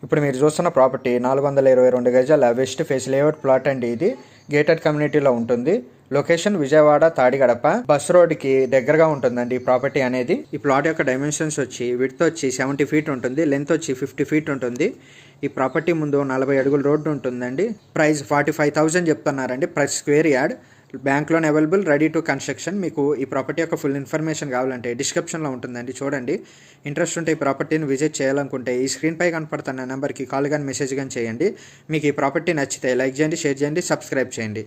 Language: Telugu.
ఇప్పుడు మీరు చూస్తున్న ప్రాపర్టీ 422 గజాల వెస్ట్ ఫేస్ లేఅవుట్ ప్లాట్ అండి. ఇది గేటెడ్ కమ్యూనిటీలో ఉంటుంది. లొకేషన్ విజయవాడ తాడిగడప బస్ రోడ్కి దగ్గరగా ఉంటుందండి ఈ ప్రాపర్టీ అనేది. ఈ ప్లాట్ యొక్క డైమెన్షన్స్ వచ్చి విడ్త్ వచ్చి 70 feet ఉంటుంది, లెంత్ వచ్చి 50 feet ఉంటుంది. ఈ ప్రాపర్టీ ముందు 40 అడుగుల రోడ్డు ఉంటుందండి. ప్రైస్ 45,000 చెప్తున్నారండి price square yard. Bank loan available, ready to construction. మీకు ఈ ప్రాపర్టీ యొక్క ఫుల్ ఇన్ఫర్మేషన్ కావాలంటే డిస్క్రిప్షన్లో ఉంటుందండి, చూడండి. ఇంట్రెస్ట్ ఉంటే ఈ ప్రాపర్టీని విజిట్ చేయాలనుకుంటే ఈ స్క్రీన్పై కనపడుతున్న నెంబర్కి కాల్ కానీ మెసేజ్ కానీ చేయండి. మీకు ఈ ప్రాపర్టీ నచ్చితే లైక్ చేయండి, షేర్ చేయండి, సబ్స్క్రైబ్ చేయండి.